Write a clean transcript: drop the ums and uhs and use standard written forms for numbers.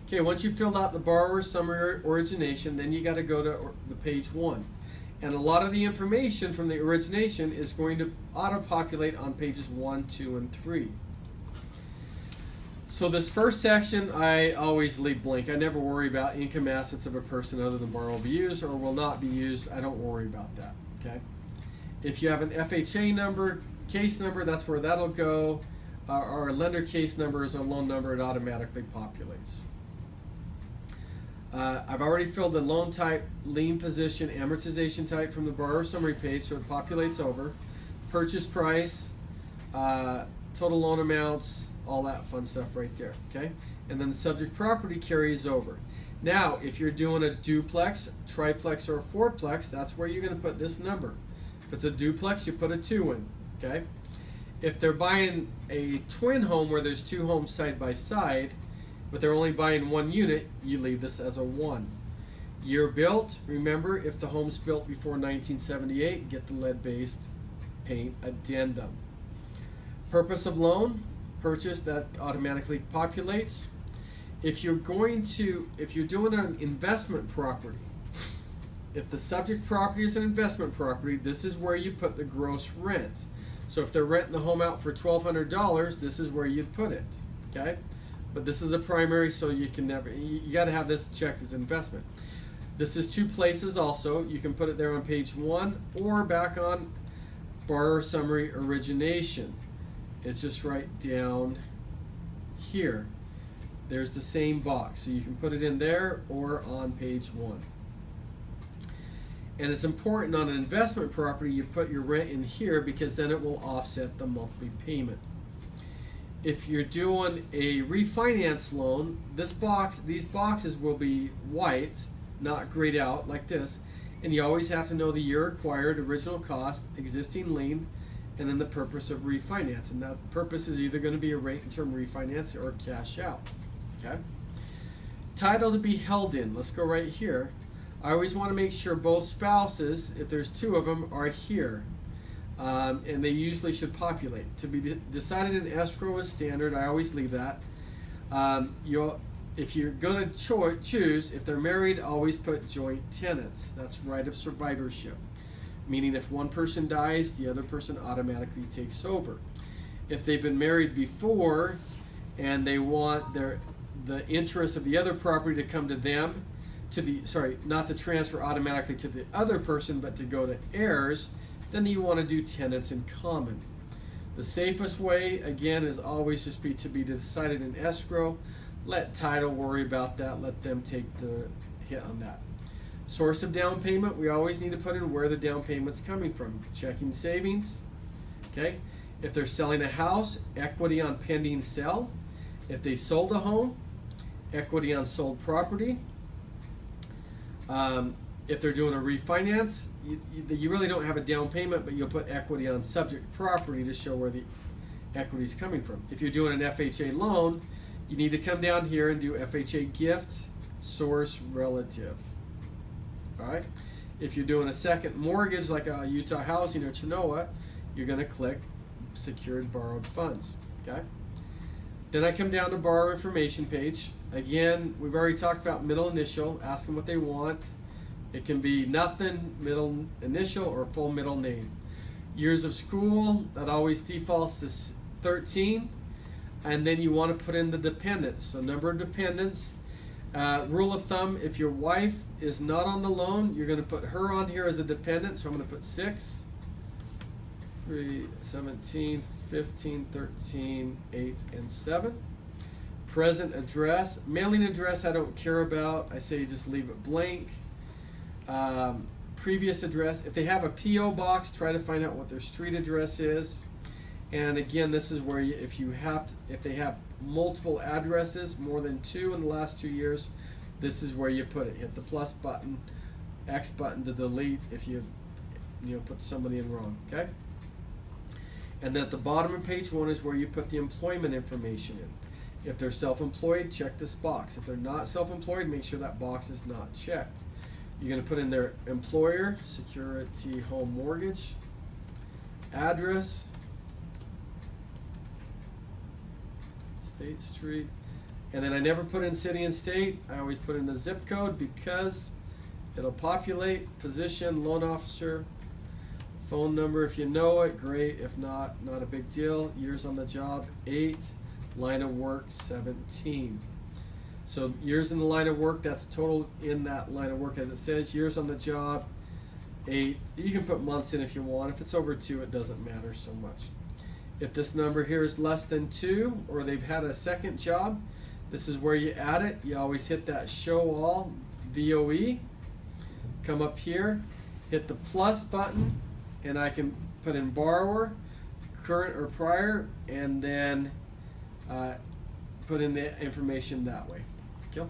Okay, once you've filled out the borrower summary origination, then you got to go to the page 1. And a lot of the information from the origination is going to auto-populate on pages 1, 2, and 3. So this first section I always leave blank. I never worry about income assets of a person other than borrow will be used or will not be used. I don't worry about that. Okay. If you have an FHA number, case number, that's where that'll go. Our lender case number is a loan number. It automatically populates. I've already filled the loan type, lien position, amortization type from the borrower summary page, so it populates over. Purchase price, total loan amounts, all that fun stuff right there, okay? And then the subject property carries over. Now, if you're doing a duplex, triplex, or a fourplex, that's where you're going to put this number. If it's a duplex, you put a 2 in, okay? If they're buying a twin home where there's 2 homes side by side, but they're only buying 1 unit, you leave this as a 1. Year built, remember, if the home's built before 1978, get the lead-based paint addendum. Purpose of loan, purchase, that automatically populates. If you're doing an investment property, if the subject property is an investment property, this is where you put the gross rent. So if they're renting the home out for $1,200, this is where you'd put it, okay? But this is a primary, so you can never, you got to have this checked as investment. This is 2 places also. You can put it there on page 1 or back on borrower summary origination. It's just right down here. There's the same box, so you can put it in there or on page 1. And it's important on an investment property you put your rent in here because then it will offset the monthly payment. If you're doing a refinance loan, these boxes will be white, not grayed out like this, and you always have to know the year acquired, original cost, existing lien, and then the purpose of refinance. And that purpose is either going to be a rate and term refinance or cash out. Okay. Title to be held in. Let's go right here. I always want to make sure both spouses, if there's 2 of them, are here. And they usually should populate. To be decided in escrow is standard. I always leave that. If you're going to choose, if they're married, always put joint tenants. That's right of survivorship. Meaning if one person dies, the other person automatically takes over. If they've been married before and they want the interest of the other property to come to them, not to transfer automatically to the other person, but to go to heirs, then you want to do tenants in common. The safest way, again, is always just to be decided in escrow. Let title worry about that. Let them take the hit on that. Source of down payment, we always need to put in where the down payment's coming from. Checking savings, okay? If they're selling a house, equity on pending sale. If they sold a home, equity on sold property. If they're doing a refinance, you really don't have a down payment, but you'll put equity on subject property to show where the equity is coming from. If you're doing an FHA loan, you need to come down here and do FHA gift, source, relative. All right. If you're doing a second mortgage like a Utah Housing or Chenoa, you're going to click secured borrowed funds. Okay. Then I come down to borrower information page. Again, we've already talked about middle initial. Ask them what they want. It can be nothing, middle initial, or full middle name. Years of school, that always defaults to 13. And then you want to put in the dependents. So number of dependents. Rule of thumb, if your wife is not on the loan, you're going to put her on here as a dependent. So I'm going to put 6, 3, 17, 15, 13, 8, and 7. Present address. Mailing address I don't care about. I say just leave it blank. Previous address. If they have a P.O. box, try to find out what their street address is. And again, this is where if they have multiple addresses, more than 2 in the last 2 years, this is where you put it. Hit the plus button, X button to delete if you put somebody in wrong. Okay. And then at the bottom of page 1 is where you put the employment information in. If they're self-employed, check this box. If they're not self-employed, make sure that box is not checked. You're going to put in their employer, Security Home Mortgage, address, State Street, And then I never put in city and state. I always put in the zip code because it'll populate. Position, loan officer, phone number. If you know it, great. If not, not a big deal. Years on the job, 8. Line of work, 17. So years in the line of work, that's total in that line of work as it says. Years on the job, 8. You can put months in if you want. If it's over 2, it doesn't matter so much. If this number here is less than 2, or they've had a second job, this is where you add it. You always hit that show all, VOE. Come up here, hit the plus button, and I can put in borrower, current or prior, and then put in the information that way. Gil?